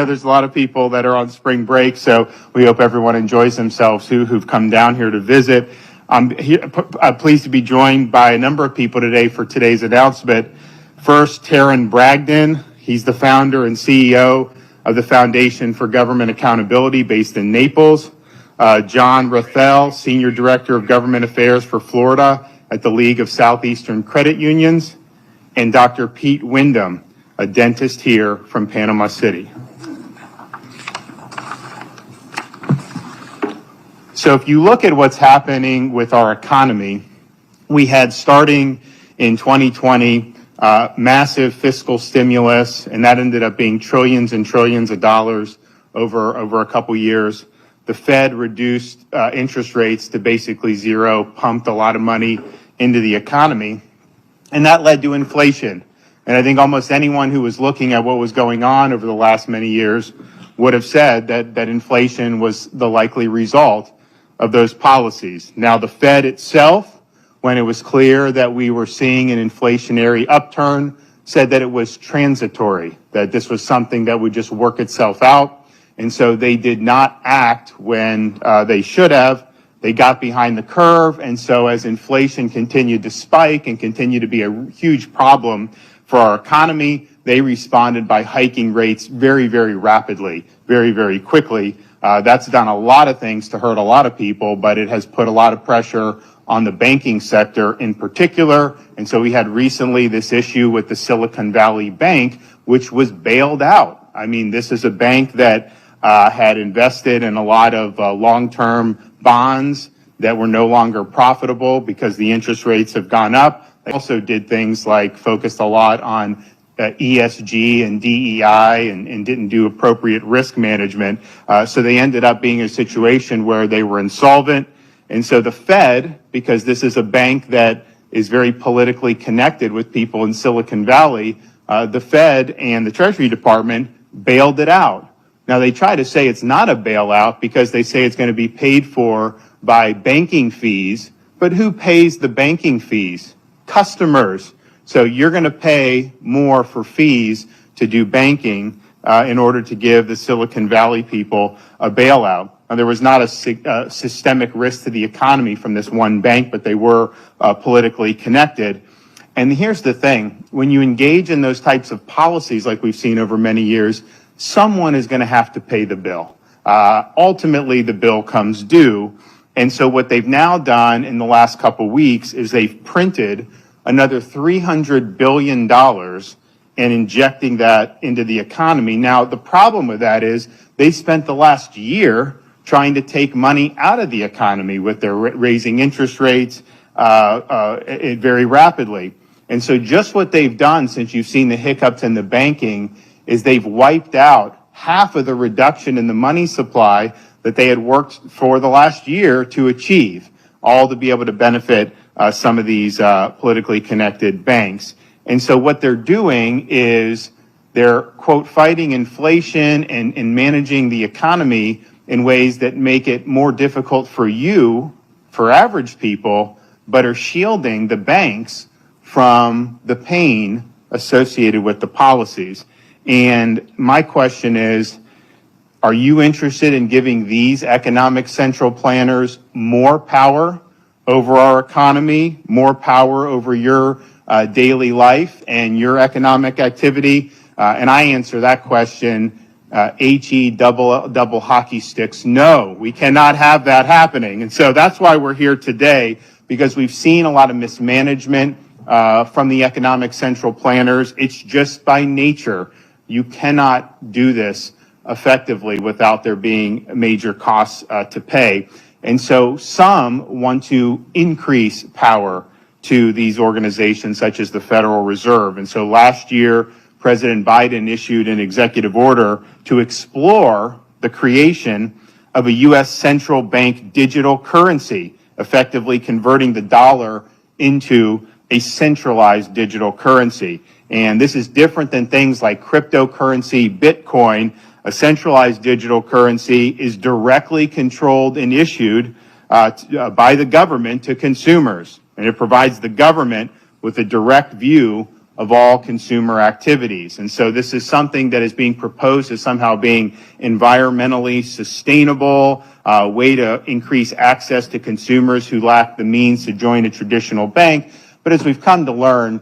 there's a lot of people that are on spring break, so we hope everyone enjoys themselves who've come down here to visit. I'm pleased to be joined by a number of people today for today's announcement. First, Taryn Bragdon. He's the founder and CEO of the Foundation for Government Accountability based in Naples. John Rathel, Senior Director of Government Affairs for Florida at the League of Southeastern Credit Unions. And Dr. Pete Wyndham, a dentist here from Panama City. So if you look at what's happening with our economy, we had, starting in 2020, massive fiscal stimulus, and that ended up being trillions and trillions of dollars over a couple years. The Fed reduced interest rates to basically zero, pumped a lot of money into the economy, and that led to inflation. And I think almost anyone who was looking at what was going on over the last many years would have said that inflation was the likely result of those policies. Now, the Fed itself, when it was clear that we were seeing an inflationary upturn, said that it was transitory, that this was something that would just work itself out. And so they did not act when they should have. They got behind the curve. And so as inflation continued to spike and continue to be a huge problem for our economy, they responded by hiking rates very, very rapidly, very, very quickly. That's done a lot of things to hurt a lot of people, but it has put a lot of pressure on the banking sector in particular. And so we had recently this issue with the Silicon Valley Bank, which was bailed out. I mean, this is a bank that had invested in a lot of long-term bonds that were no longer profitable because the interest rates have gone up. They also did things like focused a lot on ESG and DEI and didn't do appropriate risk management. So they ended up being in a situation where they were insolvent. And so the Fed, because this is a bank that is very politically connected with people in Silicon Valley, the Fed and the Treasury Department bailed it out. Now, they try to say it's not a bailout because they say it's going to be paid for by banking fees. But who pays the banking fees? Customers. So you're going to pay more for fees to do banking in order to give the Silicon Valley people a bailout. Now, there was not a systemic risk to the economy from this one bank, but they were politically connected. And here's the thing. When you engage in those types of policies like we've seen over many years, someone is going to have to pay the bill. Ultimately, the bill comes due. And so what they've now done in the last couple weeks is they've printed another $300 billion and injecting that into the economy. Now, the problem with that is they spent the last year trying to take money out of the economy with their raising interest rates very rapidly. And so just what they've done since you've seen the hiccups in the banking is they've wiped out half of the reduction in the money supply that they had worked for the last year to achieve, all to be able to benefit some of these politically connected banks. And so what they're doing is they're, quote, fighting inflation and managing the economy in ways that make it more difficult for you, for average people, but are shielding the banks from the pain associated with the policies. And my question is, are you interested in giving these economic central planners more power over our economy, more power over your daily life and your economic activity? And I answer that question, HE double hockey sticks. No, we cannot have that happening. And so that's why we're here today, because we've seen a lot of mismanagement from the economic central planners. It's just by nature. You cannot do this effectively without there being major costs to pay. And so some want to increase power to these organizations such as the Federal Reserve. And so last year, President Biden issued an executive order to explore the creation of a U.S. central bank digital currency, effectively converting the dollar into a centralized digital currency. And this is different than things like cryptocurrency, Bitcoin. A centralized digital currency is directly controlled and issued by the government to consumers. And it provides the government with a direct view of all consumer activities. And so this is something that is being proposed as somehow being environmentally sustainable, a way to increase access to consumers who lack the means to join a traditional bank. But as we've come to learn,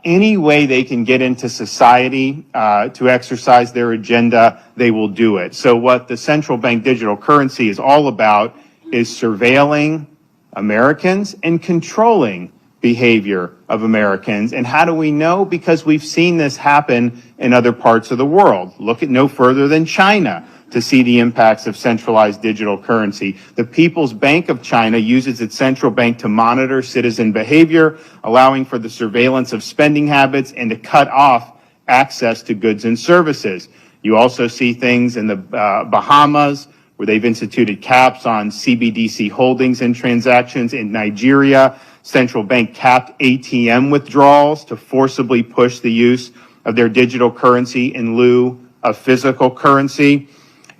any way they can get into society to exercise their agenda, they will do it. So what the central bank digital currency is all about is surveilling Americans and controlling behavior of Americans. And how do we know? Because we've seen this happen in other parts of the world. Look at no further than China to see the impacts of centralized digital currency. The People's Bank of China uses its central bank to monitor citizen behavior, allowing for the surveillance of spending habits and to cut off access to goods and services. You also see things in the Bahamas, where they've instituted caps on CBDC holdings and transactions. In Nigeria, central bank capped ATM withdrawals to forcibly push the use of their digital currency in lieu of physical currency.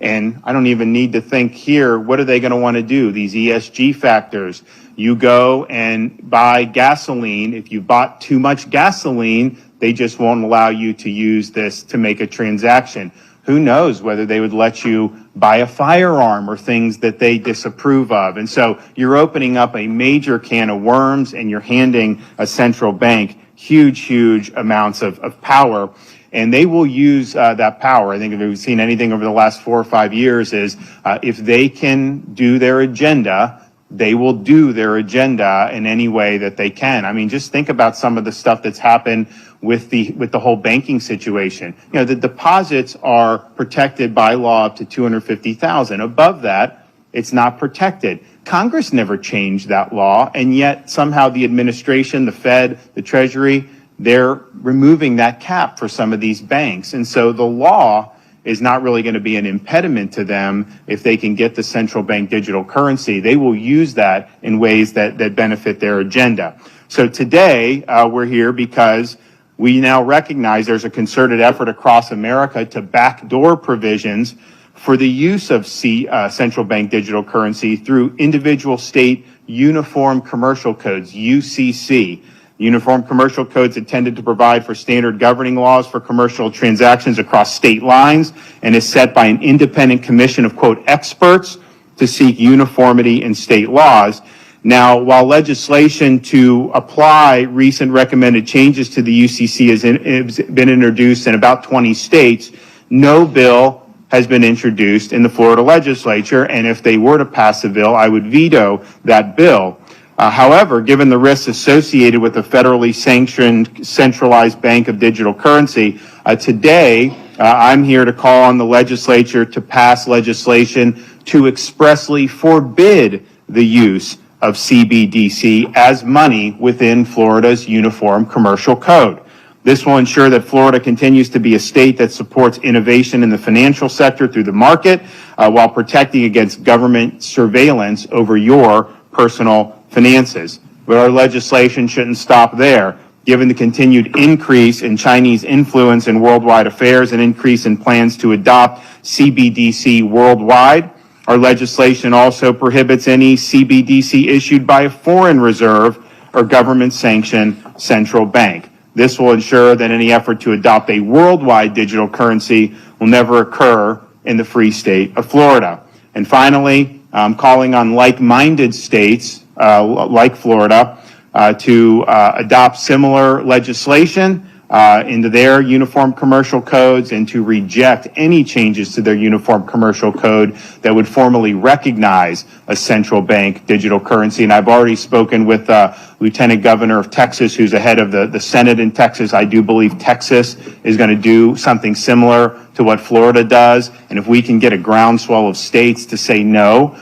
And I don't even need to think here, what are they going to want to do? These ESG factors. You go and buy gasoline. If you bought too much gasoline, they just won't allow you to use this to make a transaction. Who knows whether they would let you buy a firearm or things that they disapprove of. And so you're opening up a major can of worms, and you're handing a central bank huge amounts of power. And they will use that power. I think if we've seen anything over the last 4 or 5 years is if they can do their agenda, they will do their agenda in any way that they can. I mean, just think about some of the stuff that's happened with the whole banking situation. You know, the deposits are protected by law up to $250,000. Above that, it's not protected. Congress never changed that law, and yet somehow the administration, the Fed, the Treasury, they're removing that cap for some of these banks. And so the law is not really going to be an impediment to them if they can get the central bank digital currency. They will use that in ways that benefit their agenda. So today, we're here because we now recognize there's a concerted effort across America to backdoor provisions for the use of central bank digital currency through individual state uniform commercial codes, UCC. Uniform commercial codes intended to provide for standard governing laws for commercial transactions across state lines, and is set by an independent commission of, quote, experts to seek uniformity in state laws. Now, while legislation to apply recent recommended changes to the UCC has been introduced in about 20 states, no bill has been introduced in the Florida legislature, and if they were to pass a bill, I would veto that bill. However, given the risks associated with a federally sanctioned centralized bank of digital currency, today I'm here to call on the legislature to pass legislation to expressly forbid the use of CBDC as money within Florida's Uniform Commercial Code. This will ensure that Florida continues to be a state that supports innovation in the financial sector through the market, while protecting against government surveillance over your personal finances. But our legislation shouldn't stop there. Given the continued increase in Chinese influence in worldwide affairs and increase in plans to adopt CBDC worldwide, our legislation also prohibits any CBDC issued by a foreign reserve or government-sanctioned central bank. This will ensure that any effort to adopt a worldwide digital currency will never occur in the free state of Florida. And finally, I'm calling on like-minded states like Florida to adopt similar legislation into their uniform commercial codes, and to reject any changes to their uniform commercial code that would formally recognize a central bank digital currency. And I've already spoken with Lieutenant Governor of Texas, who's ahead of the Senate in Texas. I do believe Texas is going to do something similar to what Florida does. And if we can get a groundswell of states to say, no,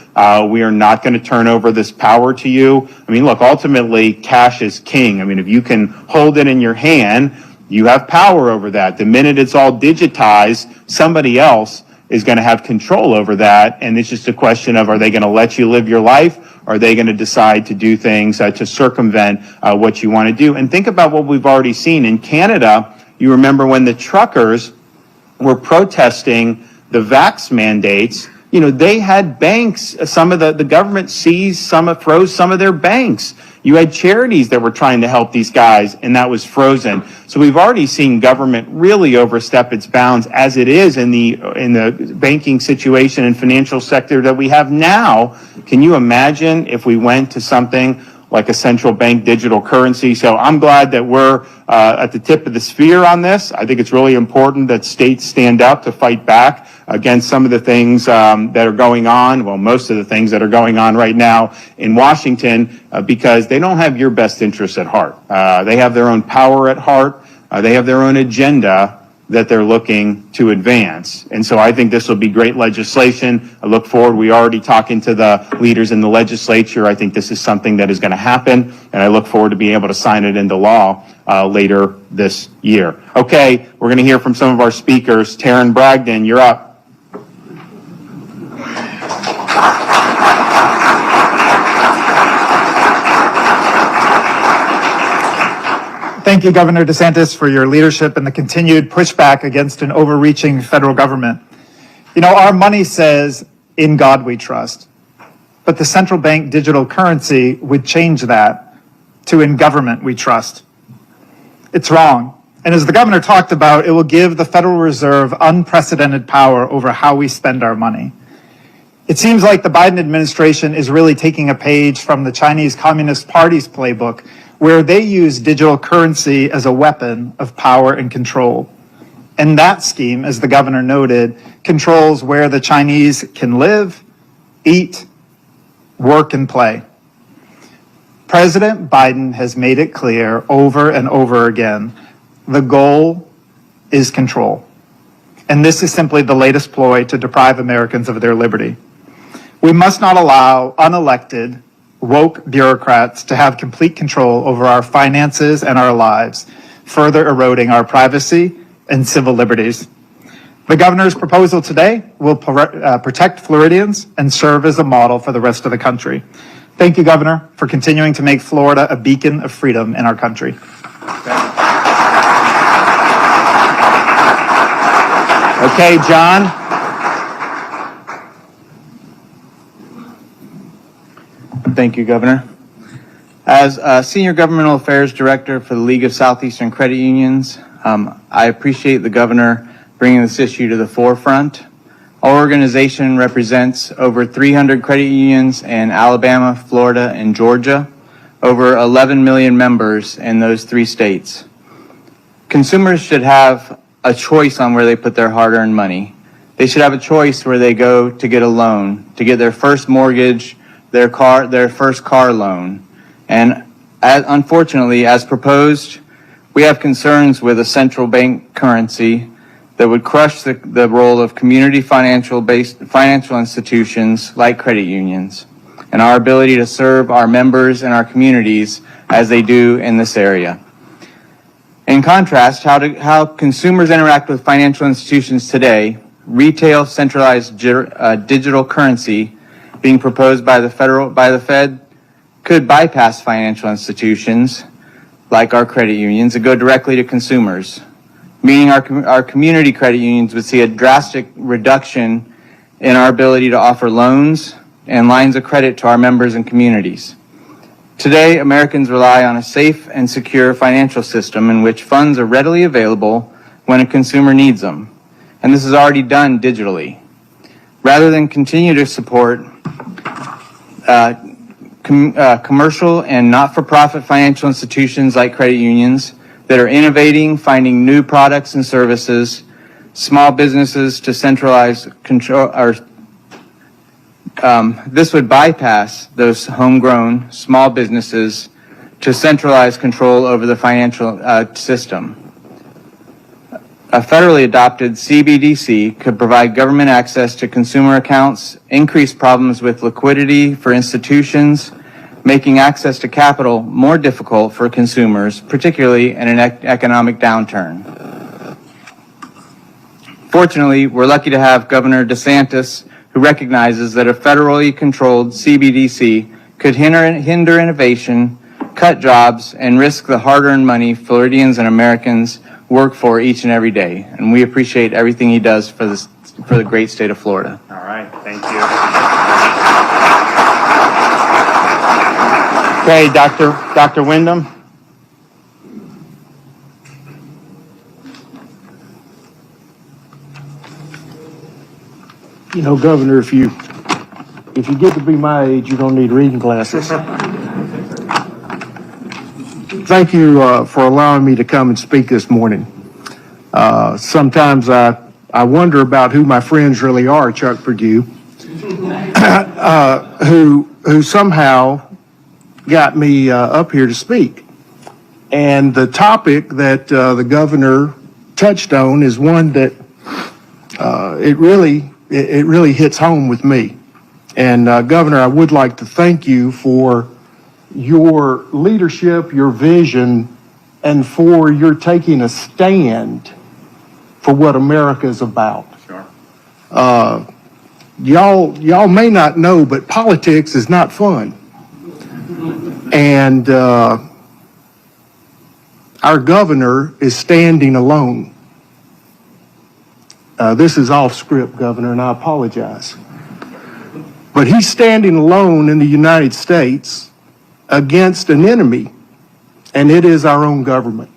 we are not going to turn over this power to you. I mean, look, ultimately, cash is king. I mean, if you can hold it in your hand, you have power over that. The minute it's all digitized, somebody else is going to have control over that. And it's just a question of, are they going to let you live your life? Or are they going to decide to do things to circumvent what you want to do? And think about what we've already seen in Canada. You remember when the truckers were protesting the vax mandates, you know, they had banks, some of the government froze some of their banks. You had charities that were trying to help these guys, and that was frozen. So we've already seen government really overstep its bounds as it is in the banking situation and financial sector that we have now. Can you imagine if we went to something like a central bank digital currency? So I'm glad that we're at the tip of the spear on this. I think it's really important that states stand up to fight back against some of the things that are going on, well, most of the things that are going on right now in Washington, because they don't have your best interests at heart. They have their own power at heart. They have their own agenda that they're looking to advance. And so I think this will be great legislation. I look forward. We're already talking to the leaders in the legislature. I think this is something that is going to happen, and I look forward to being able to sign it into law later this year. Okay, we're going to hear from some of our speakers. Taryn Bragdon, you're up. Thank you, Governor DeSantis, for your leadership and the continued pushback against an overreaching federal government. You know, our money says, "In God we trust," but the central bank digital currency would change that to "In government we trust." It's wrong. And as the governor talked about, it will give the Federal Reserve unprecedented power over how we spend our money. It seems like the Biden administration is really taking a page from the Chinese Communist Party's playbook, where they use digital currency as a weapon of power and control. And that scheme, as the governor noted, controls where the Chinese can live, eat, work, and play. President Biden has made it clear over and over again, the goal is control. And this is simply the latest ploy to deprive Americans of their liberty. We must not allow unelected, woke bureaucrats to have complete control over our finances and our lives, further eroding our privacy and civil liberties. The governor's proposal today will protect Floridians and serve as a model for the rest of the country. Thank you, Governor, for continuing to make Florida a beacon of freedom in our country. Okay, John. Thank you, Governor. As Senior Governmental Affairs Director for the League of Southeastern Credit Unions, I appreciate the Governor bringing this issue to the forefront. Our organization represents over 300 credit unions in Alabama, Florida, and Georgia, over 11 million members in those 3 states. Consumers should have a choice on where they put their hard-earned money. They should have a choice where they go to get a loan, to get their first mortgage, their first car loan. And unfortunately, as proposed, we have concerns with a central bank currency that would crush the role of community financial institutions like credit unions and our ability to serve our members and our communities as they do in this area. In contrast, how consumers interact with financial institutions today, retail centralized digital currency being proposed by the Fed could bypass financial institutions like our credit unions and go directly to consumers, meaning our community credit unions would see a drastic reduction in our ability to offer loans and lines of credit to our members and communities. Today, Americans rely on a safe and secure financial system in which funds are readily available when a consumer needs them, and this is already done digitally. Rather than continue to support commercial and not-for-profit financial institutions like credit unions that are innovating, finding new products and services, small businesses to centralize control, this would bypass those homegrown small businesses to centralize control over the financial system. A federally adopted CBDC could provide government access to consumer accounts, increase problems with liquidity for institutions, making access to capital more difficult for consumers, particularly in an economic downturn. Fortunately, we're lucky to have Governor DeSantis, who recognizes that a federally controlled CBDC could hinder innovation, cut jobs, and risk the hard-earned money Floridians and Americans work for each and every day. And we appreciate everything he does for the great state of Florida. All right, thank you. Okay, Dr. Wyndham. You know, Governor, if you get to be my age, you're gonna need reading glasses. Thank you for allowing me to come and speak this morning. Sometimes I wonder about who my friends really are, Chuck Purdue, who somehow got me up here to speak. And the topic that the governor touched on is one that it really hits home with me. And Governor, I would like to thank you for your leadership, your vision, and for your taking a stand for what America is about. Sure. Y'all may not know, but politics is not fun. And our governor is standing alone. This is off script, Governor, and I apologize. But he's standing alone in the United States against an enemy, and it is our own government.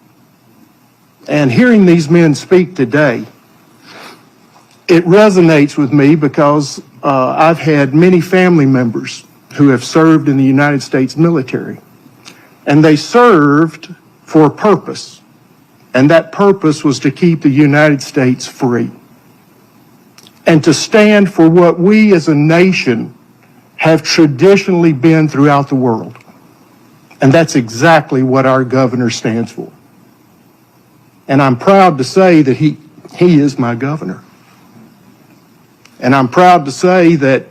And hearing these men speak today, it resonates with me because I've had many family members who have served in the United States military, and they served for a purpose, and that purpose was to keep the United States free and to stand for what we as a nation have traditionally been throughout the world. And that's exactly what our governor stands for. And I'm proud to say that he is my governor. And I'm proud to say that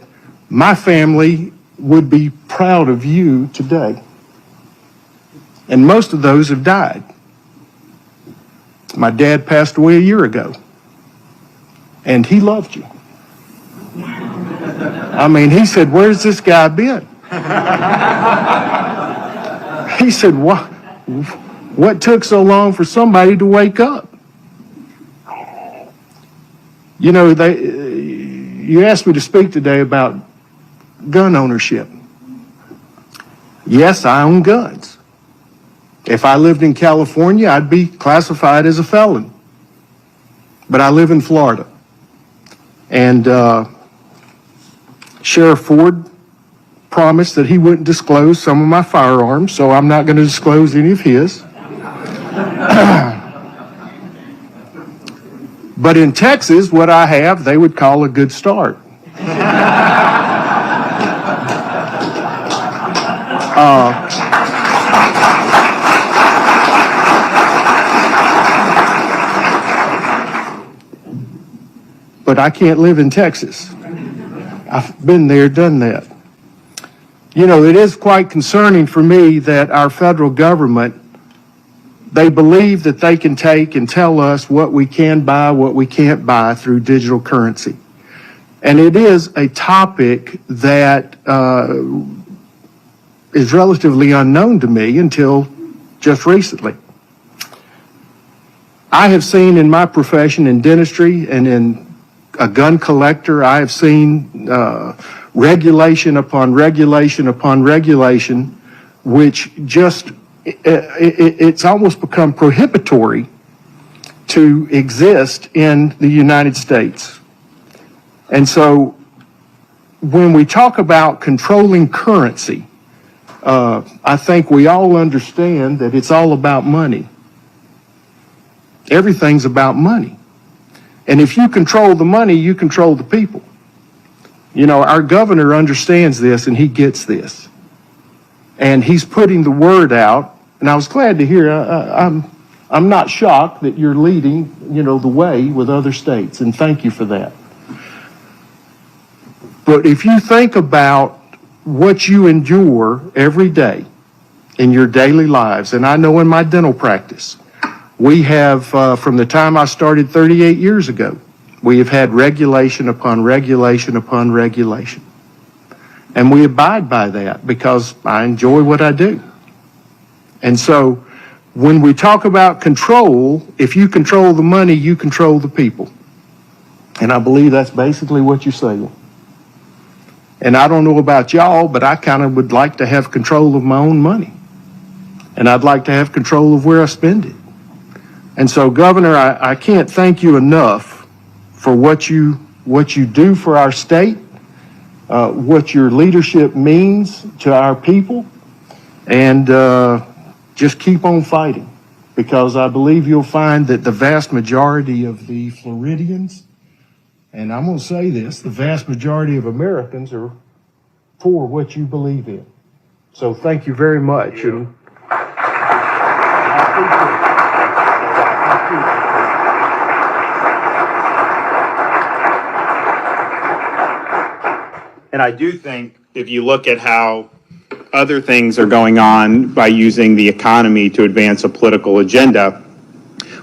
my family would be proud of you today. And most of those have died. My dad passed away a year ago. And he loved you. I mean, he said, "Where's this guy been?" He said, what took so long for somebody to wake up? You know, you asked me to speak today about gun ownership. Yes, I own guns. If I lived in California, I'd be classified as a felon. But I live in Florida. And Sheriff Ford promised that he wouldn't disclose some of my firearms, so I'm not going to disclose any of his. But in Texas, what I have, they would call a good start. But I can't live in Texas. I've been there, done that. You know, it is quite concerning for me that our federal government, they believe that they can take and tell us what we can buy, what we can't buy through digital currency. And it is a topic that is relatively unknown to me until just recently. I have seen in my profession in dentistry and in a gun collector, I have seen regulation upon regulation upon regulation, which just, it's almost become prohibitory to exist in the United States. And so when we talk about controlling currency, I think we all understand that it's all about money. Everything's about money. And if you control the money, you control the people. You know, our governor understands this and he gets this. And he's putting the word out. And I was glad to hear, I'm not shocked that you're leading, you know, the way with other states. And thank you for that. But if you think about what you endure every day in your daily lives, and I know in my dental practice, we have, from the time I started 38 years ago, we have had regulation upon regulation upon regulation. And we abide by that because I enjoy what I do. And so when we talk about control, if you control the money, you control the people. And I believe that's basically what you're saying. And I don't know about y'all, but I kind of would like to have control of my own money. And I'd like to have control of where I spend it. And so, Governor, I can't thank you enough for what you do for our state, what your leadership means to our people, and just keep on fighting, because I believe you'll find that the vast majority of the Floridians, and I'm going to say this, the vast majority of Americans are for what you believe in. So thank you very much. And And I do think if you look at how other things are going on by using the economy to advance a political agenda,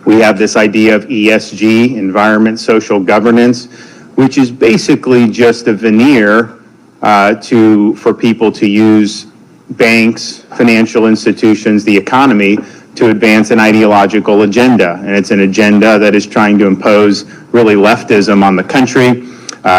we have this idea of ESG, environment, social governance, which is basically just a veneer for people to use banks, financial institutions, the economy to advance an ideological agenda. And it's an agenda that is trying to impose really leftism on the country.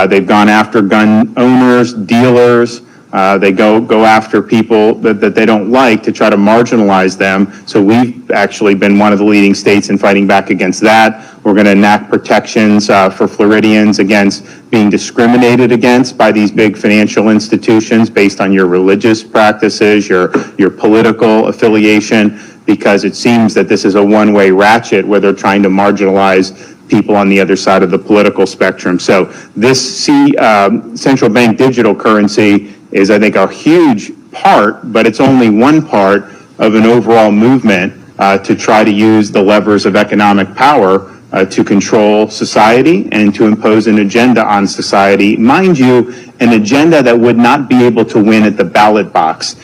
They've gone after gun owners, dealers. They go after people that they don't like to try to marginalize them. So we've actually been one of the leading states in fighting back against that. We're going to enact protections for Floridians against being discriminated against by these big financial institutions based on your religious practices, your political affiliation, because it seems that this is a one-way ratchet where they're trying to marginalize people on the other side of the political spectrum. So this central bank digital currency is, I think, a huge part, but it's only one part of an overall movement to try to use the levers of economic power to control society and to impose an agenda on society. Mind you, an agenda that would not be able to win at the ballot box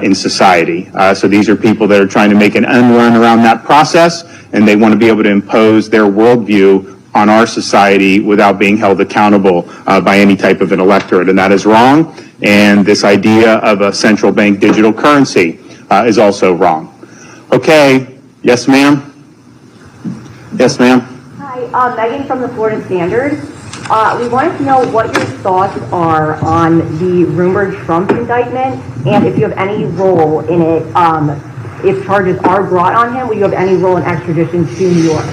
in society. So these are people that are trying to make an end run around that process, and they want to be able to impose their worldview on our society without being held accountable by any type of an electorate, and that is wrong. And this idea of a central bank digital currency is also wrong. Okay, yes ma'am? Yes ma'am? Hi, Megan from the Florida Standard. We wanted to know what your thoughts are on the rumored Trump indictment, and if you have any role in it. If charges are brought on him, will you have any role in extradition to New York?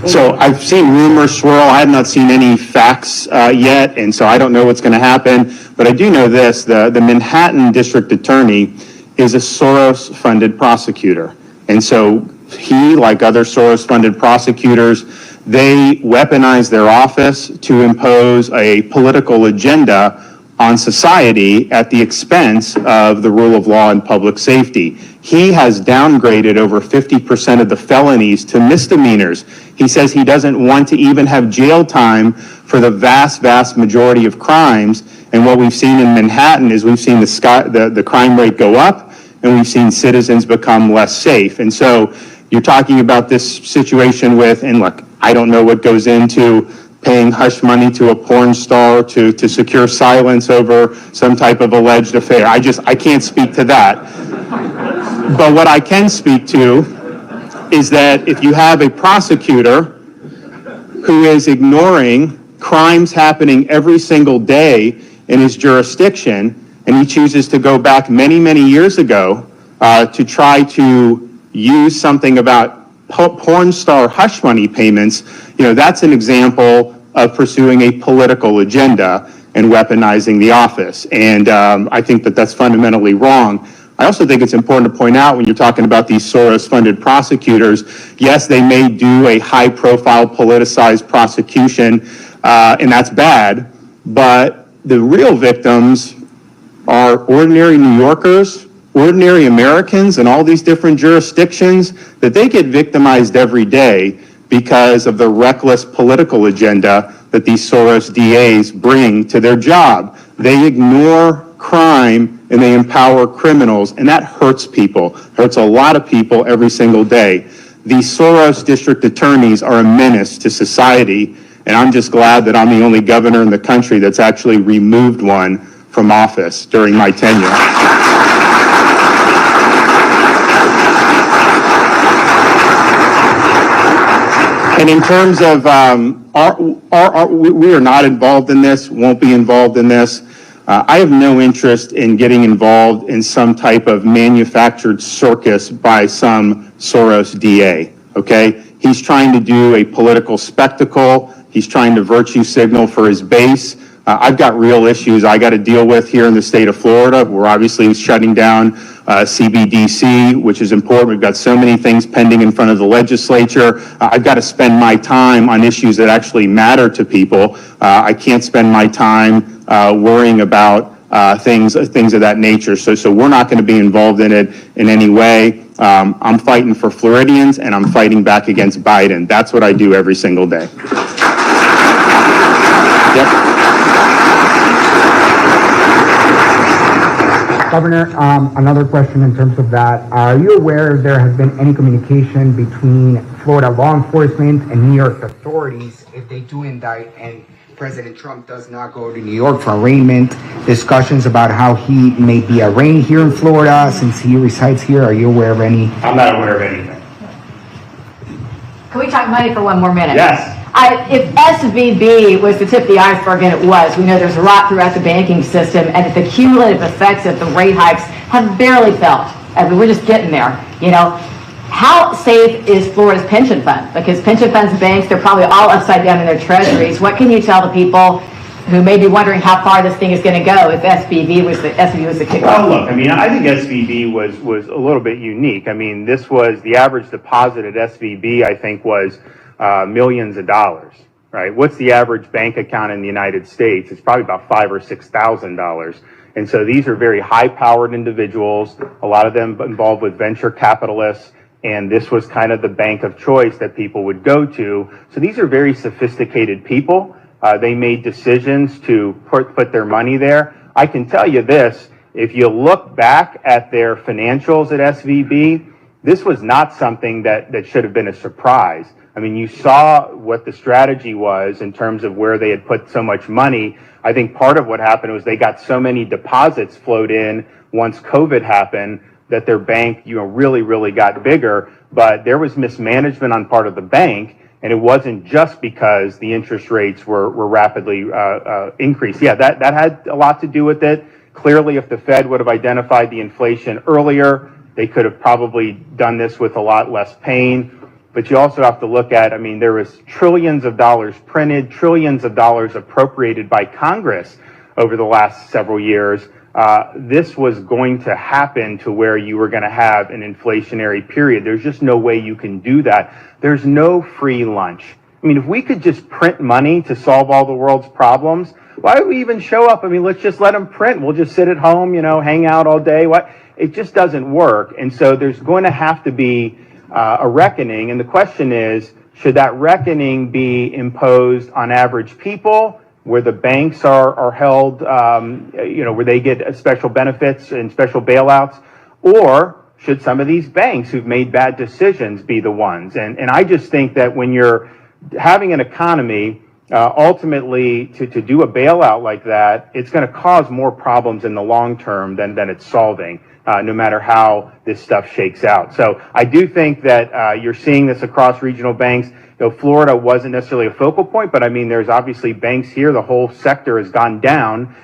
So I've seen rumors swirl. I have not seen any facts yet, and so I don't know what's going to happen. But I do know this: the Manhattan District Attorney is a Soros-funded prosecutor, and so he, like other Soros-funded prosecutors, they weaponize their office to impose a political agenda on society at the expense of the rule of law and public safety. He has downgraded over 50% of the felonies to misdemeanors. He says he doesn't want to even have jail time for the vast, vast majority of crimes. And what we've seen in Manhattan is we've seen the crime rate go up, and we've seen citizens become less safe. And so you're talking about this situation with, and look, I don't know what goes into paying hush money to a porn star to secure silence over some type of alleged affair. I can't speak to that. But what I can speak to is that if you have a prosecutor who is ignoring crimes happening every single day in his jurisdiction, and he chooses to go back many, many years ago to try to use something about porn star hush money payments, that's an example of pursuing a political agenda and weaponizing the office. And I think that that's fundamentally wrong. I also think it's important to point out when you're talking about these Soros-funded prosecutors, yes, they may do a high-profile politicized prosecution, and that's bad, but the real victims are ordinary New Yorkers, ordinary Americans in all these different jurisdictions, that they get victimized every day because of the reckless political agenda that these Soros DAs bring to their job. They ignore crime and they empower criminals, and that hurts people, hurts a lot of people every single day. These Soros district attorneys are a menace to society, and I'm just glad that I'm the only governor in the country that's actually removed one from office during my tenure. And in terms of, we are not involved in this, won't be involved in this. I have no interest in getting involved in some type of manufactured circus by some Soros DA, okay? He's trying to do a political spectacle. He's trying to virtue signal for his base. I've got real issues I got to deal with here in the state of Florida. We're obviously shutting down CBDC, which is important. We've got so many things pending in front of the legislature. I've got to spend my time on issues that actually matter to people. I can't spend my time worrying about things of that nature. So we're not going to be involved in it in any way. I'm fighting for Floridians, and I'm fighting back against Biden. That's what I do every single day. Yep. Governor, another question in terms of that. Are you aware if there has been any communication between Florida law enforcement and New York authorities if they do indict and President Trump does not go to New York for arraignment? Discussions about how he may be arraigned here in Florida since he resides here. Are you aware of any? I'm not aware of anything. Can we talk money for one more minute? Yes. If SVB was the tip of the iceberg, and it was, we know there's a lot throughout the banking system, and the cumulative effects of the rate hikes have barely felt. I mean, we're just getting there, you know. How safe is Florida's pension fund? Because pension funds and banks, they're probably all upside down in their treasuries. What can you tell the people who may be wondering how far this thing is going to go if SVB was the kickoff? Well, look, I mean, I think SVB was a little bit unique. I mean, this was the average deposit at SVB, I think, was millions of dollars, right? What's the average bank account in the United States? It's probably about $5,000 or $6,000. And so these are very high-powered individuals, a lot of them involved with venture capitalists, and this was kind of the bank of choice that people would go to. So these are very sophisticated people. They made decisions to put their money there. I can tell you this, if you look back at their financials at SVB, this was not something that should have been a surprise. I mean, you saw what the strategy was in terms of where they had put so much money. I think part of what happened was they got so many deposits flowed in once COVID happened that their bank, really got bigger. But there was mismanagement on part of the bank, and it wasn't just because the interest rates were rapidly increased. Yeah, that had a lot to do with it. Clearly, if the Fed would have identified the inflation earlier, they could have probably done this with a lot less pain. But you also have to look at, I mean, there was trillions of dollars printed, trillions of dollars appropriated by Congress over the last several years. This was going to happen to where you were going to have an inflationary period. There's just no way you can do that. There's no free lunch. I mean, if we could just print money to solve all the world's problems, why would we even show up? I mean, let's just let them print. We'll just sit at home, hang out all day. It just doesn't work. And so there's going to have to be a reckoning, and the question is, should that reckoning be imposed on average people, where the banks are held, where they get special benefits and special bailouts, or should some of these banks who've made bad decisions be the ones? And I just think that when you're having an economy, ultimately to do a bailout like that, it's going to cause more problems in the long term than it's solving. No matter how this stuff shakes out. So I do think that you're seeing this across regional banks. Florida wasn't necessarily a focal point, but I mean, there's obviously banks here. The whole sector has gone down.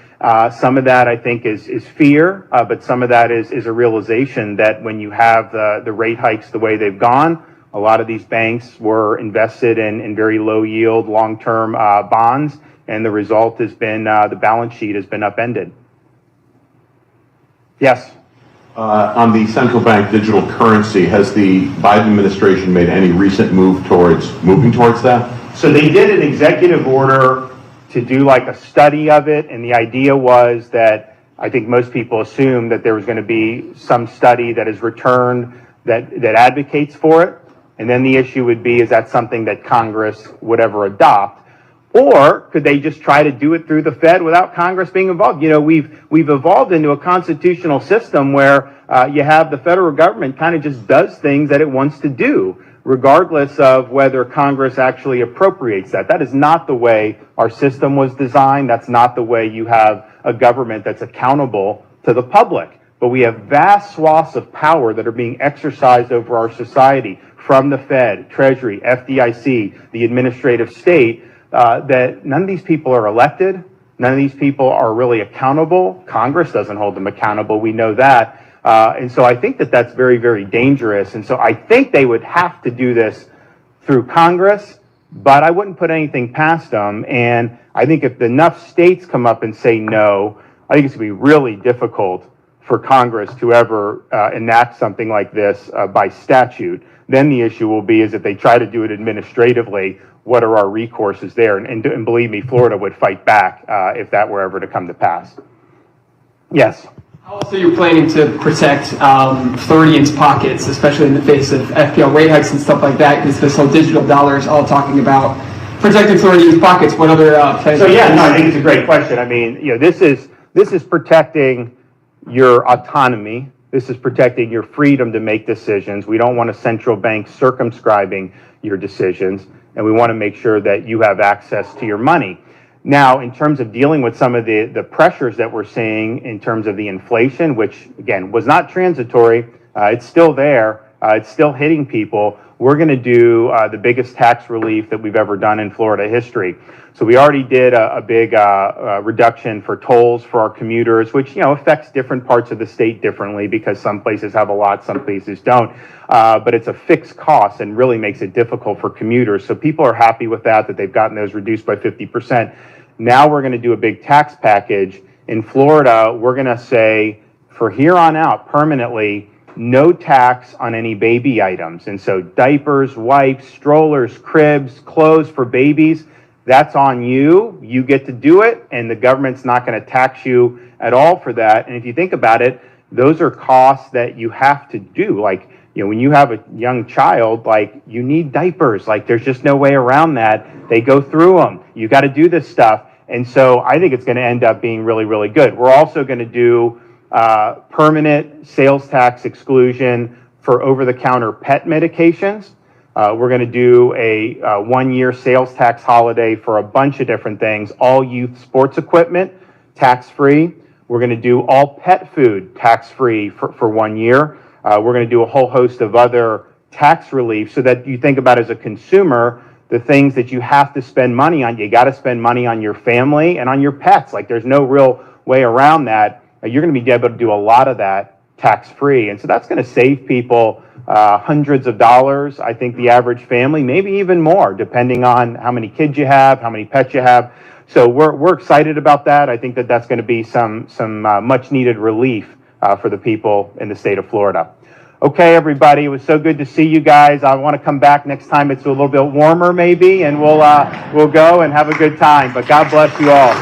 Some of that I think is fear, but some of that is a realization that when you have the rate hikes the way they've gone, a lot of these banks were invested in very low yield, long-term bonds, and the result has been the balance sheet has been upended. Yes. On the central bank digital currency, has the Biden administration made any recent moving towards that? So they did an executive order to do like a study of it, and the idea was that I think most people assume that there was going to be some study that is returned that advocates for it, and then the issue would be, is that something that Congress would ever adopt? Or could they just try to do it through the Fed without Congress being involved? We've evolved into a constitutional system where you have the federal government kind of just does things that it wants to do, regardless of whether Congress actually appropriates that. That is not the way our system was designed. That's not the way you have a government that's accountable to the public. But we have vast swaths of power that are being exercised over our society from the Fed, Treasury, FDIC, the administrative state, that none of these people are elected. None of these people are really accountable. Congress doesn't hold them accountable. We know that. And so I think that that's very, very dangerous. And so I think they would have to do this through Congress, but I wouldn't put anything past them. And I think if enough states come up and say no, I think it's going to be really difficult for Congress to ever enact something like this by statute. Then the issue will be is if they try to do it administratively, what are our recourses there? And believe me, Florida would fight back if that were ever to come to pass. Yes. How else are you planning to protect Floridians' pockets, especially in the face of FPL rate hikes and stuff like that? Because this whole digital dollar is all talking about protecting Floridians' pockets. What other plans? So yeah, no, I think it's a great question. I mean, this is protecting your autonomy. This is protecting your freedom to make decisions. We don't want a central bank circumscribing your decisions, and we want to make sure that you have access to your money. Now, in terms of dealing with some of the pressures that we're seeing in terms of the inflation, which, again, was not transitory, it's still there, it's still hitting people, we're going to do the biggest tax relief that we've ever done in Florida history. So we already did a big reduction for tolls for our commuters, which, affects different parts of the state differently because some places have a lot, some places don't. But it's a fixed cost and really makes it difficult for commuters. So people are happy with that they've gotten those reduced by 50%. Now we're going to do a big tax package. In Florida, we're going to say, for here on out, permanently, no tax on any baby items. And so diapers, wipes, strollers, cribs, clothes for babies, that's on you. You get to do it, and the government's not going to tax you at all for that. And if you think about it, those are costs that you have to do. Like, when you have a young child, like, you need diapers. Like, there's just no way around that. They go through them. You got to do this stuff. And so I think it's going to end up being really, really good. We're also going to do permanent sales tax exclusion for over-the-counter pet medications. We're going to do a 1-year sales tax holiday for a bunch of different things. All youth sports equipment, tax-free. We're going to do all pet food tax-free for 1 year. We're going to do a whole host of other tax relief so that you think about as a consumer, the things that you have to spend money on. You got to spend money on your family and on your pets. Like, there's no real way around that. You're going to be able to do a lot of that tax-free. And so that's going to save people hundreds of dollars. I think the average family, maybe even more, depending on how many kids you have, how many pets you have. So we're excited about that. I think that that's going to be some much needed relief for the people in the state of Florida. Okay, everybody, it was so good to see you guys. I want to come back next time it's a little bit warmer maybe, and we'll go and have a good time. But God bless you all.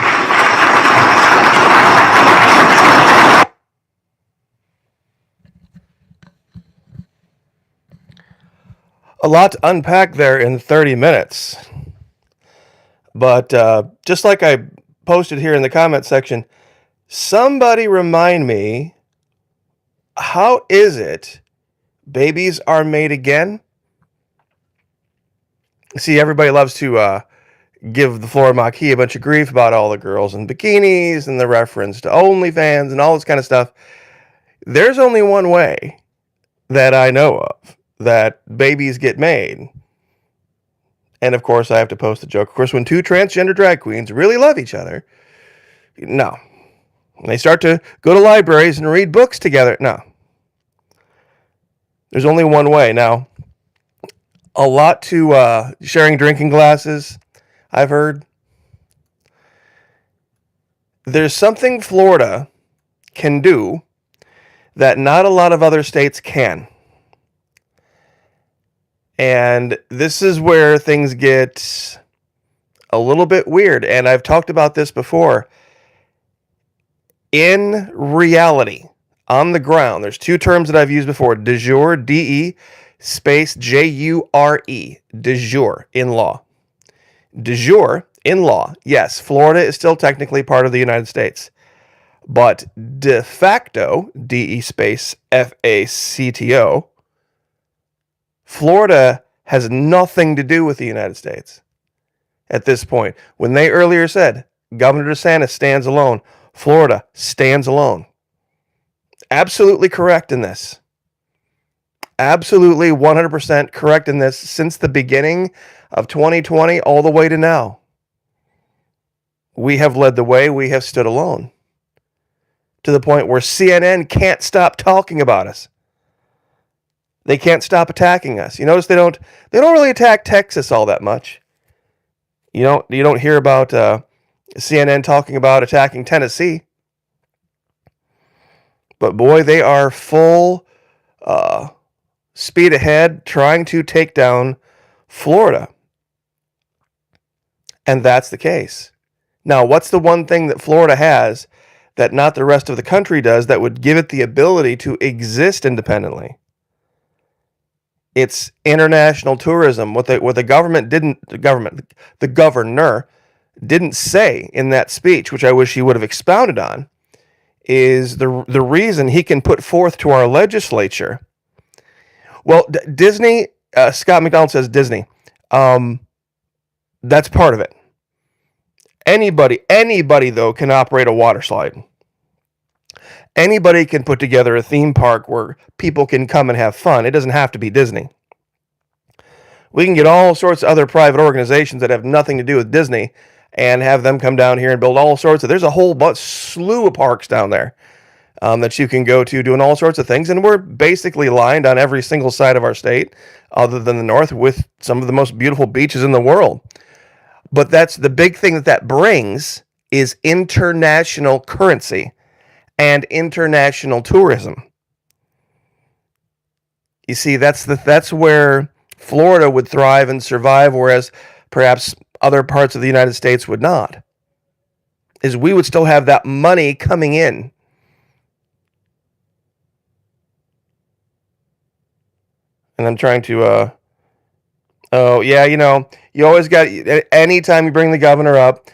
A lot to unpack there in 30 minutes. But just like I posted here in the comment section, somebody remind me, how is it babies are made again? See, everybody loves to give the Florida Maquis a bunch of grief about all the girls in bikinis and the reference to OnlyFans and all this kind of stuff. There's only one way that I know of that babies get made. And of course, I have to post the joke. Of course, when two transgender drag queens really love each other, no. When they start to go to libraries and read books together, no. There's only one way. Now, a lot to sharing drinking glasses, I've heard. There's something Florida can do that not a lot of other states can. And this is where things get a little bit weird. And I've talked about this before. In reality, on the ground, there's two terms that I've used before. De jure, D-E, space J-U-R-E. De jure, in law. De jure, in law, yes, Florida is still technically part of the United States. But de facto, D-E space F-A-C-T-O, Florida has nothing to do with the United States at this point. When they earlier said, Governor DeSantis stands alone, Florida stands alone. Absolutely correct in this. Absolutely 100% correct in this since the beginning of 2020 all the way to now. We have led the way. We have stood alone to the point where CNN can't stop talking about us. They can't stop attacking us. You notice they don't really attack Texas all that much. You don't hear about CNN talking about attacking Tennessee. But boy, they are full speed ahead trying to take down Florida. And that's the case. Now, what's the one thing that Florida has that not the rest of the country does that would give it the ability to exist independently? It's international tourism. What the governor didn't say in that speech, which I wish he would have expounded on, is the reason he can put forth to our legislature. Well, Disney, Scott McDonald says Disney. That's part of it. Anybody though can operate a water slide. Anybody can put together a theme park where people can come and have fun. It doesn't have to be Disney. We can get all sorts of other private organizations that have nothing to do with Disney and have them come down here and build all sorts of, there's a whole slew of parks down there that you can go to doing all sorts of things. And we're basically lined on every single side of our state, other than the north, with some of the most beautiful beaches in the world. But that's the big thing that brings is international currency and international tourism. You see, that's where Florida would thrive and survive, whereas perhaps other parts of the United States would not. Is we would still have that money coming in. And I'm trying to oh yeah, you always got, anytime you bring the governor up,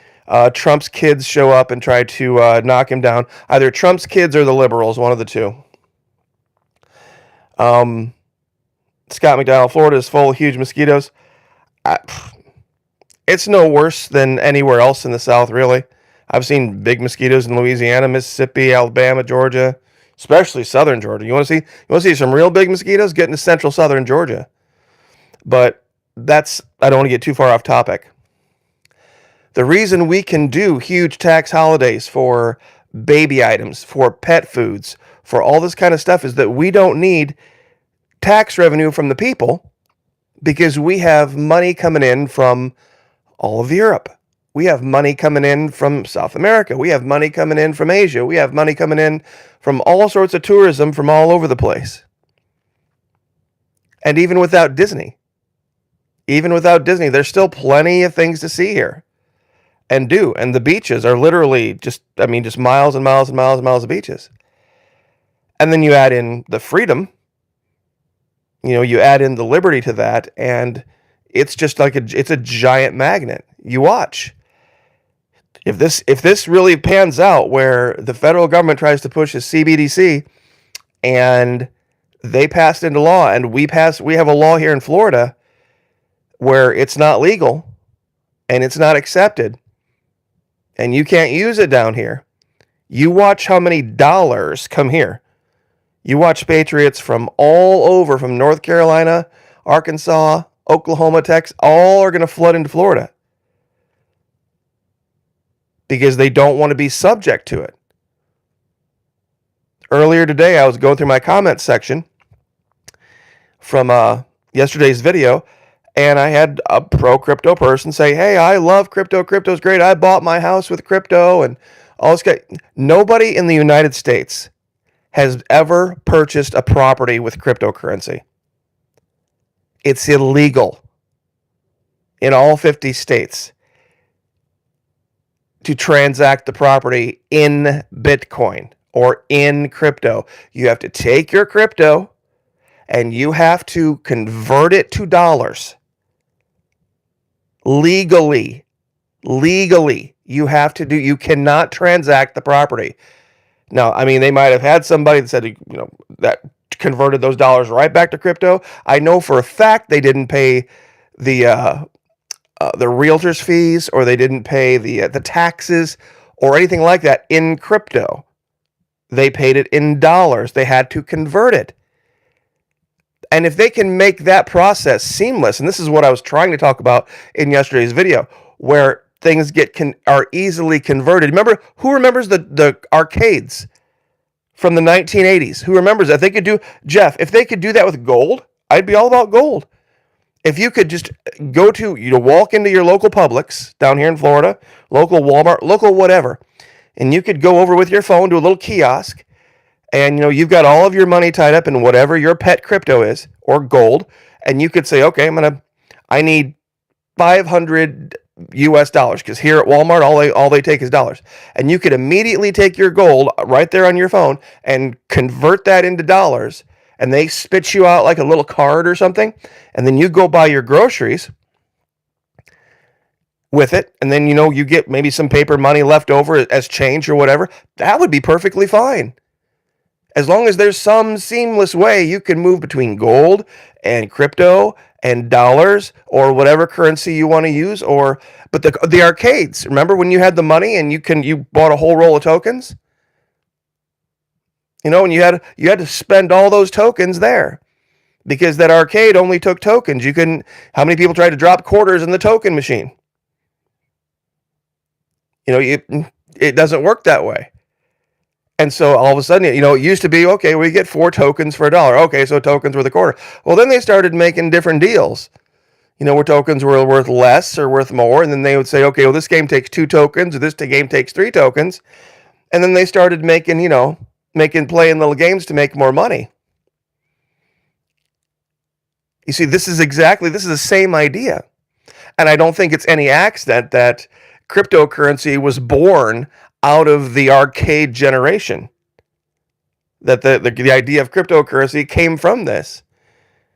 Trump's kids show up and try to knock him down. Either Trump's kids or the liberals, one of the two. Scott McDonald, Florida is full of huge mosquitoes. It's no worse than anywhere else in the South, really. I've seen big mosquitoes in Louisiana, Mississippi, Alabama, Georgia, especially southern Georgia. You want to see some real big mosquitoes? Get into central southern Georgia. But I don't want to get too far off topic. The reason we can do huge tax holidays for baby items, for pet foods, for all this kind of stuff is that we don't need tax revenue from the people, because we have money coming in from all of Europe. We have money coming in from South America. We have money coming in from Asia. We have money coming in from all sorts of tourism from all over the place. And even without Disney, there's still plenty of things to see here and do. And the beaches are literally just miles and miles and miles and miles of beaches. And then you add in the freedom, you add in the liberty to that, and it's just like it's a giant magnet. You watch. If this really pans out, where the federal government tries to push a CBDC and they passed into law, and we have a law here in Florida where it's not legal and it's not accepted and you can't use it down here. You watch how many dollars come here. You watch patriots from all over, from North Carolina, Arkansas, Oklahoma, Texas, all are going to flood into Florida because they don't want to be subject to it. Earlier today, I was going through my comments section from yesterday's video, and I had a pro-crypto person say, hey, I love crypto. Crypto's great. I bought my house with crypto and all this. Nobody in the United States has ever purchased a property with cryptocurrency. It's illegal in all 50 states to transact the property in Bitcoin or in crypto. You have to take your crypto and you have to convert it to dollars. Legally, you cannot transact the property. Now, they might have had somebody that said, that converted those dollars right back to crypto. I know for a fact they didn't pay the realtor's fees, or they didn't pay the taxes or anything like that in crypto. They paid it in dollars. They had to convert it. And if they can make that process seamless, and this is what I was trying to talk about in yesterday's video, where things are easily converted. Who remembers the arcades from the 1980s? Who remembers that? If they could do that with gold, I'd be all about gold. If you could just walk into your local Publix down here in Florida, local Walmart, local whatever, and you could go over with your phone to a little kiosk, and you've got all of your money tied up in whatever your pet crypto is or gold, and you could say, okay, I need $500 US, because here at Walmart all they take is dollars, and you could immediately take your gold right there on your phone and convert that into dollars, and they spit you out like a little card or something, and then you go buy your groceries with it, and then you get maybe some paper money left over as change or whatever. That would be perfectly fine, as long as there's some seamless way you can move between gold and crypto and dollars or whatever currency you want to use. But the arcades, remember when you had the money and you bought a whole roll of tokens? And you had to spend all those tokens there, because that arcade only took tokens. How many people tried to drop quarters in the token machine? It doesn't work that way. And so all of a sudden, it used to be, okay, we get 4 tokens for $1. Okay, so tokens were the quarter. Well, then they started making different deals, where tokens were worth less or worth more. And then they would say, okay, well, this game takes 2 tokens, or this game takes 3 tokens. And then they started playing little games to make more money. You see, this is the same idea. And I don't think it's any accident that cryptocurrency was born out of the arcade generation. That the idea of cryptocurrency came from this.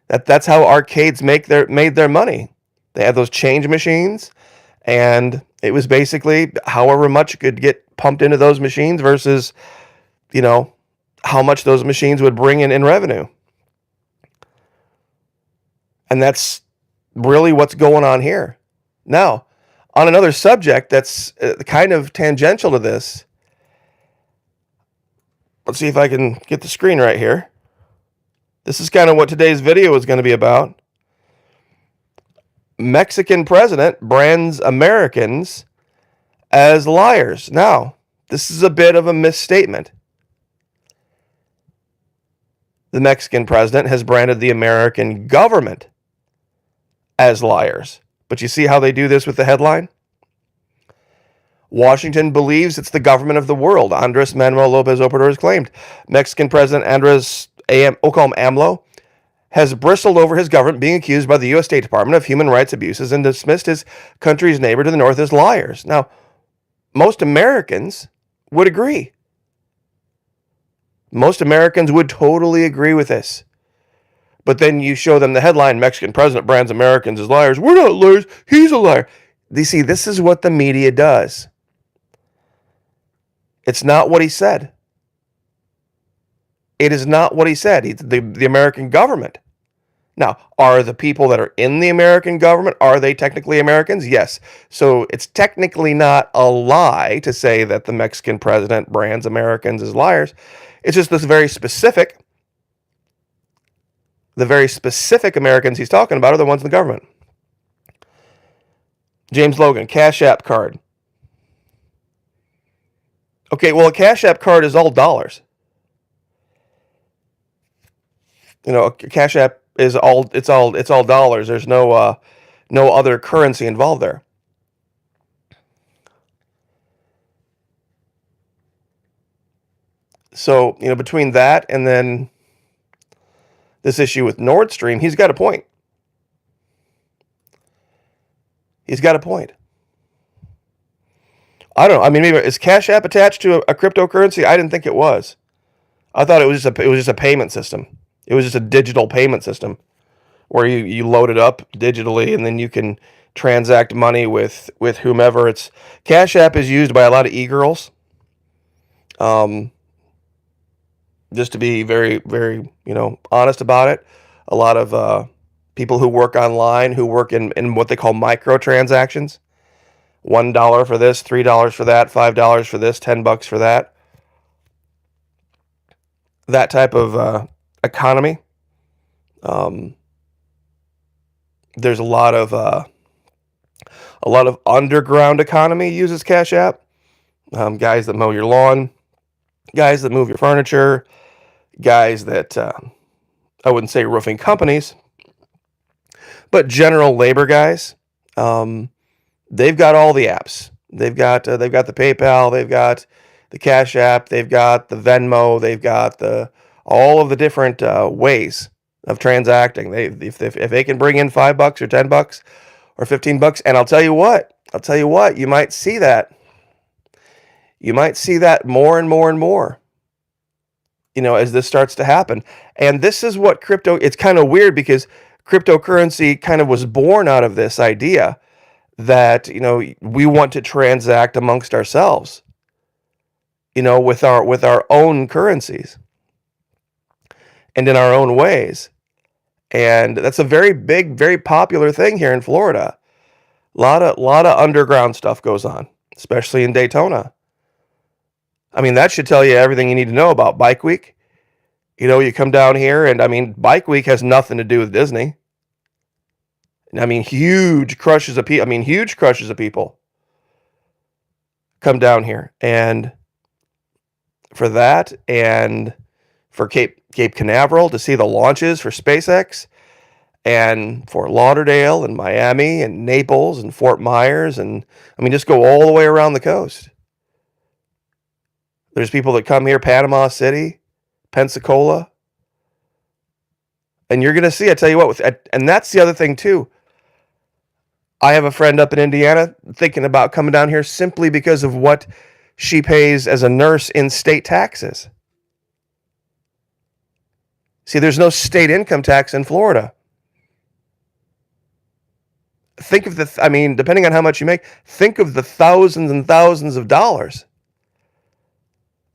That's how arcades made their money. They had those change machines, and it was basically however much could get pumped into those machines versus, how much those machines would bring in revenue. And that's really what's going on here. Now, on another subject that's kind of tangential to this, let's see if I can get the screen right here. This is kind of what today's video is going to be about. Mexican president brands Americans as liars. Now, this is a bit of a misstatement. The Mexican president has branded the American government as liars. But you see how they do this with the headline? Washington believes it's the government of the world, Andres Manuel Lopez Obrador has claimed. Mexican President we'll call him AMLO, has bristled over his government being accused by the U.S. State Department of human rights abuses and dismissed his country's neighbor to the north as liars. Now, most Americans would agree. Most Americans would totally agree with this. But then you show them the headline, Mexican president brands Americans as liars. We're not liars. He's a liar. You see, this is what the media does. It's not what he said. It is not what he said. The American government. Now, are the people that are in the American government, are they technically Americans? Yes. So it's technically not a lie to say that the Mexican president brands Americans as liars. It's just the very specific Americans he's talking about are the ones in the government. James Logan, Cash App card. Okay, well, a Cash App card is all dollars. A Cash App is all dollars. There's no other currency involved there. So, between that and then this issue with Nord Stream, he's got a point. He's got a point. I don't know. I mean, maybe is Cash App attached to a cryptocurrency? I didn't think it was. I thought it was just a payment system. It was just a digital payment system where you load it up digitally and then you can transact money with whomever. Cash App is used by a lot of e-girls. Just to be very, very, honest about it, a lot of people who work online, who work in what they call microtransactions. $1 for this, $3 for that, $5 for this, $10 for that. That type of economy. There's a lot of A lot of underground economy uses Cash App. Guys that mow your lawn, guys that move your furniture, guys that, I wouldn't say roofing companies, but general labor guys. They've got all the apps. They've got the PayPal, they've got the Cash App, they've got the Venmo, they've got all of the different ways of transacting. If they can bring in $5 or $10 or $15, and I'll tell you what, you might see that. You might see that more and more and more, as this starts to happen. And this is what it's kind of weird because cryptocurrency kind of was born out of this idea that, we want to transact amongst ourselves, with our own currencies and in our own ways. And that's a very big, very popular thing here in Florida. A lot of underground stuff goes on, especially in Daytona. I mean, that should tell you everything you need to know about Bike Week. You come down here and, I mean, Bike Week has nothing to do with Disney. I mean, huge crushes of people come down here. And for that, and for Cape Canaveral to see the launches for SpaceX, and Fort Lauderdale and Miami and Naples and Fort Myers, and I mean, just go all the way around the coast. There's people that come here, Panama City, Pensacola. And you're going to see, I tell you what, and that's the other thing too. I have a friend up in Indiana thinking about coming down here simply because of what she pays as a nurse in state taxes. See, there's no state income tax in Florida. Think of depending on how much you make, think of the thousands and thousands of dollars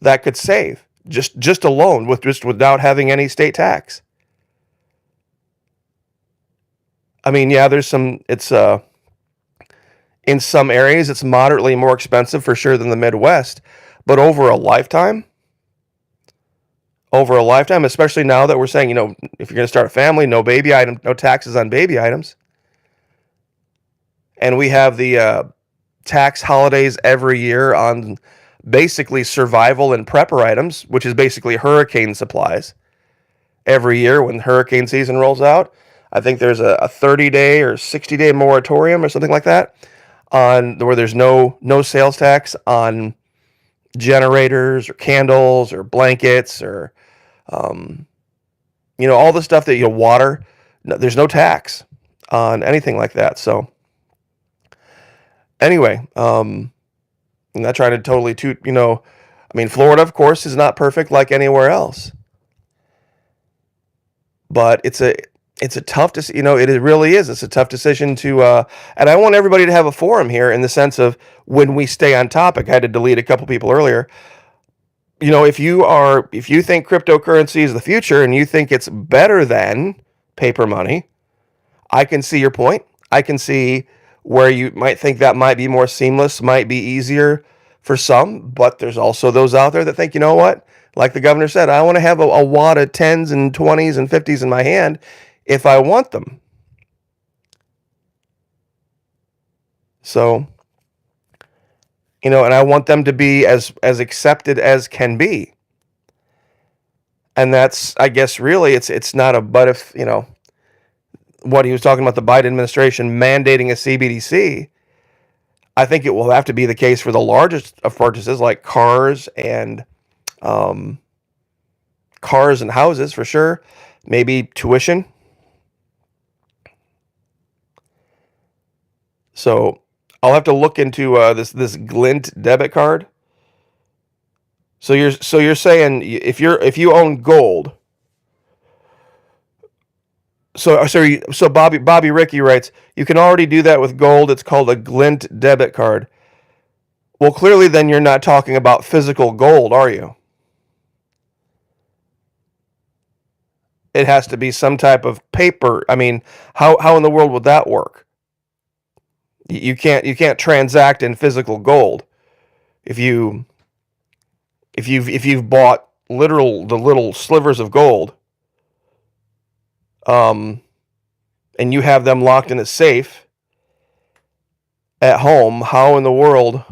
that could save just alone without having any state tax. I mean, yeah, it's in some areas it's moderately more expensive for sure than the Midwest, but over a lifetime, especially now that we're saying, if you're going to start a family, no taxes on baby items. And we have the tax holidays every year on basically survival and prepper items, which is basically hurricane supplies. Every year when hurricane season rolls out, I think there's a 30-day or 60-day moratorium or something like that where there's no sales tax on generators or candles or blankets or all the stuff that water. No, there's no tax on anything like that. So anyway, I'm not trying to totally Florida, of course, is not perfect like anywhere else. But it's a tough decision, it really is. It's a tough decision to, and I want everybody to have a forum here in the sense of when we stay on topic. I had to delete a couple people earlier. If you think cryptocurrency is the future and you think it's better than paper money, I can see your point. I can see where you might think that might be more seamless, might be easier for some, but there's also those out there that think, you know what, like the governor said, I want to have a wad of 10s and 20s and 50s in my hand if I want them. So, and I want them to be as accepted as can be. And that's, I guess, really, it's not a, but if, what he was talking about, the Biden administration mandating a CBDC, I think it will have to be the case for the largest of purchases like cars and houses for sure. Maybe tuition. So I'll have to look into this Glint debit card. So you're saying if you own gold. So Bobby Ricky writes, you can already do that with gold. It's called a Glint debit card. Well, clearly then you're not talking about physical gold, are you? It has to be some type of paper. I mean, how in the world would that work? You can't transact in physical gold. If you've bought the little slivers of gold, and you have them locked in a safe, at home, how in the world?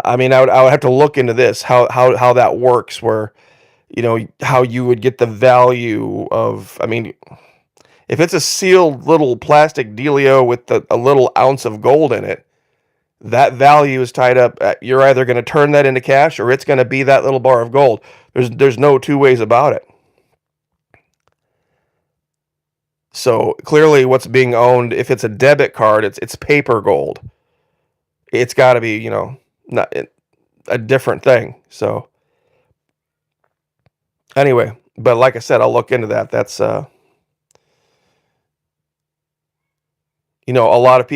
I mean, I would have to look into this, how that works, where, how you would get the value of, I mean, if it's a sealed little plastic dealio with a little ounce of gold in it, that value is tied up. You're either going to turn that into cash or it's going to be that little bar of gold. There's no two ways about it. So clearly what's being owned, if it's a debit card, it's paper gold. It's got to be, not a different thing. So anyway, but like I said, I'll look into that. That's a lot of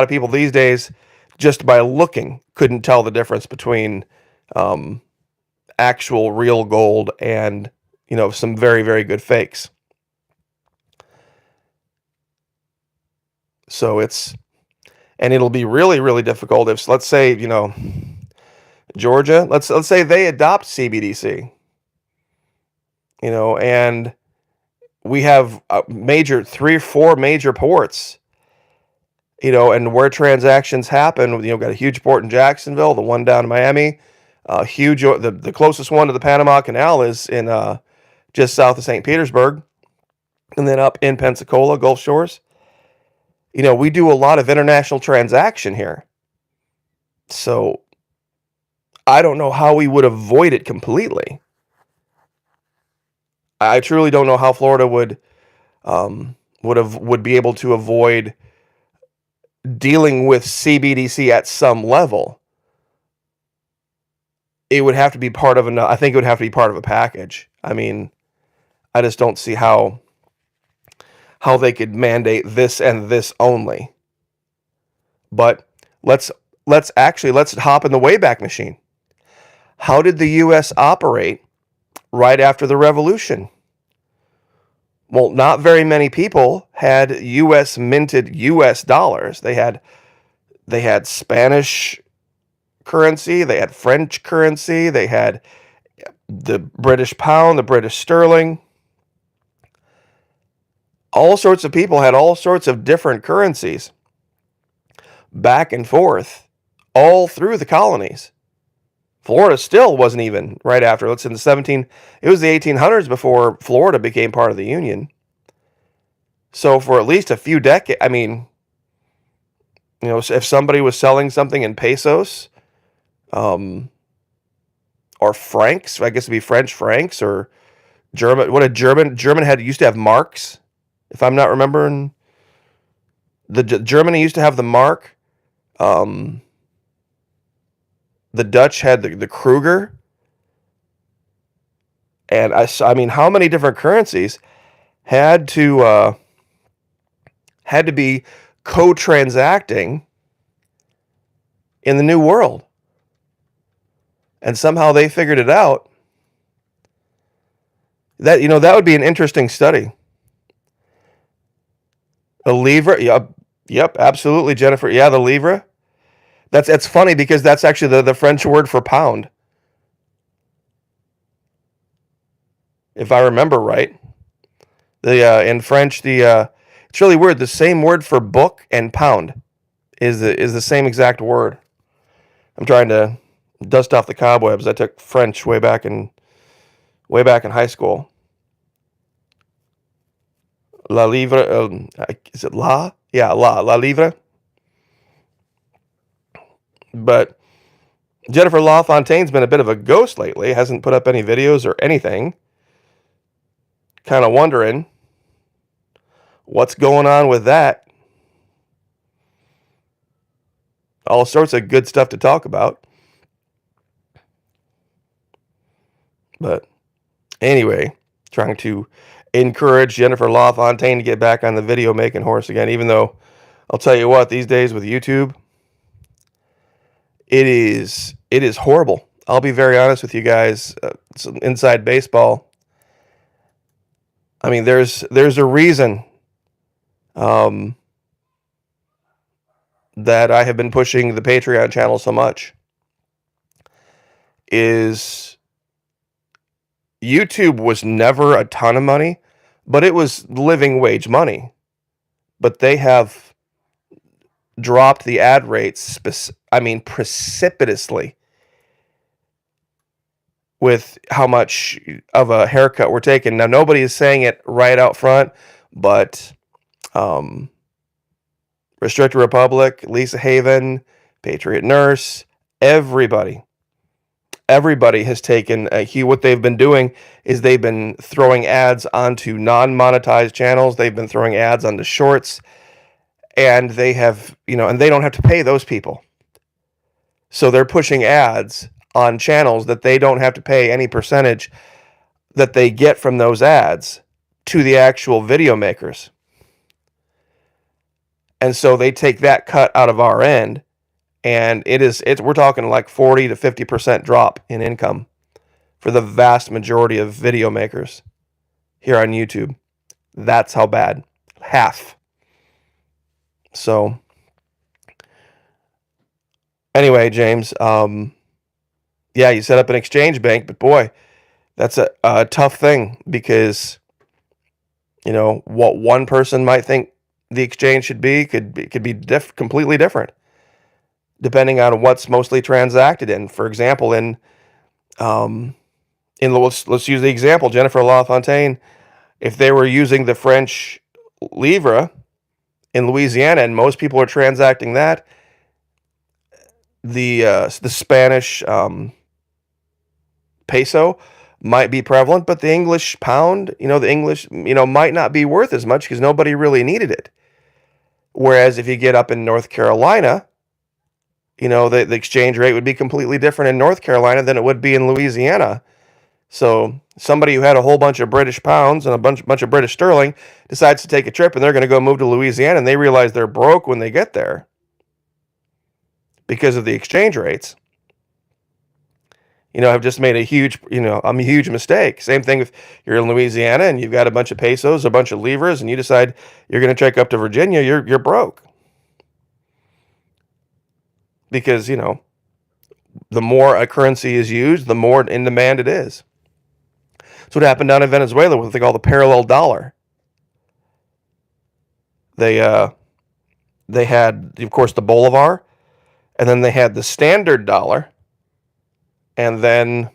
people these days, just by looking, couldn't tell the difference between actual real gold and some very, very good fakes. So it'll be really, really difficult if, let's say, Georgia, let's say they adopt CBDC, and we have 3 or 4 major ports, and where transactions happen. Got a huge port in Jacksonville, the one down in Miami, huge. The closest one to the Panama Canal is in just south of St. Petersburg, and then up in Pensacola, Gulf Shores. We do a lot of international transaction here. So I don't know how we would avoid it completely. I truly don't know how Florida would be able to avoid dealing with CBDC at some level. It would have to be part of I think it would have to be part of a package. I mean, I just don't see how they could mandate this and this only. But let's hop in the Wayback Machine. How did the U.S. operate right after the revolution? Well, not very many people had U.S. minted U.S. dollars. They had Spanish currency, they had French currency, they had the British pound, the British sterling. All sorts of people had all sorts of different currencies back and forth all through the colonies. Florida still wasn't even right after. Let's in it was the 1800s before Florida became part of the Union. So for at least a few decades, I mean, if somebody was selling something in pesos, or francs, I guess it'd be French francs or German. What a German used to have marks, if I'm not remembering. Germany used to have the mark. The Dutch had the Kruger. And I mean, how many different currencies had to be co-transacting in the New World? And somehow they figured it out. That that would be an interesting study. A livre, yep, absolutely, Jennifer. Yeah, the livre. That's funny because that's actually the French word for pound, if I remember right. In French, it's really weird. The same word for book and pound is the same exact word. I'm trying to dust off the cobwebs. I took French way back in high school. La livre, is it la? Yeah, la livre. But Jennifer LaFontaine's been a bit of a ghost lately. Hasn't put up any videos or anything. Kind of wondering what's going on with that. All sorts of good stuff to talk about. But anyway, trying to encourage Jennifer LaFontaine to get back on the video making horse again, even though I'll tell you what, these days with YouTube, it is horrible. I'll be very honest with you guys. Inside baseball. I mean, there's a reason that I have been pushing the Patreon channel so much. Is YouTube was never a ton of money, but it was living wage money. But they have dropped the ad rates, precipitously, with how much of a haircut we're taking. Now, nobody is saying it right out front, but Restricted Republic, Lisa Haven, Patriot Nurse, everybody has taken what they've been doing is they've been throwing ads onto non-monetized channels. They've been throwing ads onto shorts, and they have, and they don't have to pay those people. So they're pushing ads on channels that they don't have to pay any percentage that they get from those ads to the actual video makers. And so they take that cut out of our end, and we're talking like 40 to 50% drop in income for the vast majority of video makers here on YouTube. That's how bad. Half. So anyway, James, yeah, you set up an exchange bank, but boy, that's a tough thing, because what one person might think the exchange should be could be completely different, depending on what's mostly transacted in. For example, let's use the example, Jennifer LaFontaine, if they were using the French livre in Louisiana, and most people are transacting that, the Spanish peso might be prevalent, but the English pound, the English, might not be worth as much because nobody really needed it. Whereas if you get up in North Carolina, the exchange rate would be completely different in North Carolina than it would be in Louisiana. So somebody who had a whole bunch of British pounds and a bunch of British sterling decides to take a trip, and they're going to go move to Louisiana, and they realize they're broke when they get there because of the exchange rates. Have just made a huge mistake. Same thing if you're in Louisiana and you've got a bunch of pesos, a bunch of livres, and you decide you're going to check up to Virginia, you're broke. Because, the more a currency is used, the more in demand it is. That's what happened down in Venezuela with what they call the parallel dollar. They had, of course, the bolivar, and then they had the standard dollar, and then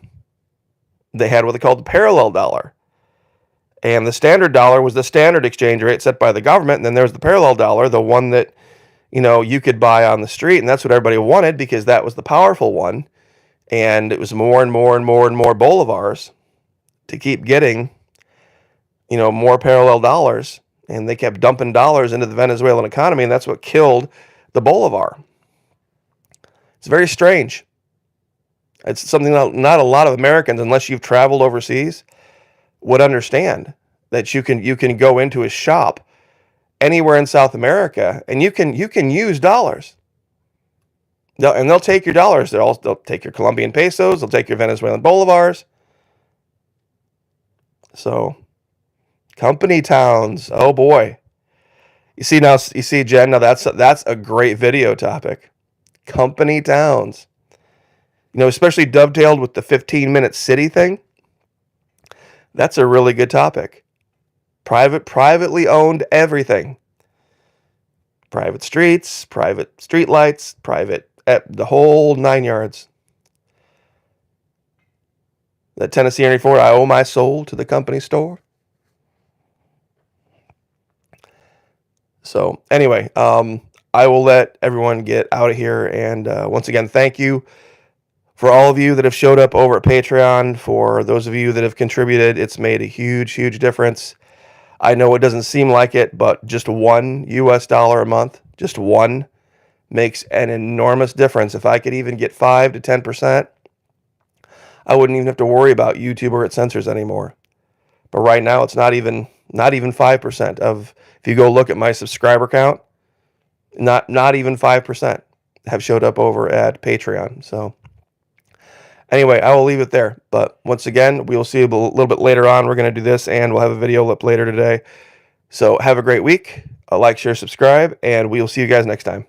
they had what they called the parallel dollar. And the standard dollar was the standard exchange rate set by the government, and then there's the parallel dollar, the one that you could buy on the street, and that's what everybody wanted because that was the powerful one. And it was more and more and more and more bolivars to keep getting, more parallel dollars. And they kept dumping dollars into the Venezuelan economy, and that's what killed the bolivar. It's very strange. It's something that not a lot of Americans, unless you've traveled overseas, would understand, that you can go into a shop anywhere in South America, and you can use dollars. They'll take your dollars. They'll take your Colombian pesos. They'll take your Venezuelan bolivars. So, company towns. Oh boy. You see, Jen. Now that's a great video topic. Company towns. Especially dovetailed with the 15-minute city thing. That's a really good topic. Privately owned everything. Private streets, private street lights, the whole 9 yards. That Tennessee Ernie Ford, I owe my soul to the company store. So anyway, I will let everyone get out of here. And once again, thank you for all of you that have showed up over at Patreon. For those of you that have contributed, it's made a huge, huge difference. I know it doesn't seem like it, but just $1 US a month, just one, makes an enormous difference. If I could even get 5 to 10%, I wouldn't even have to worry about YouTube or its censors anymore. But right now, it's not even 5% of. If you go look at my subscriber count, not even 5% have showed up over at Patreon. So anyway, I will leave it there. But once again, we will see you a little bit later on. We're going to do this, and we'll have a video up later today. So have a great week. Like, share, subscribe, and we will see you guys next time.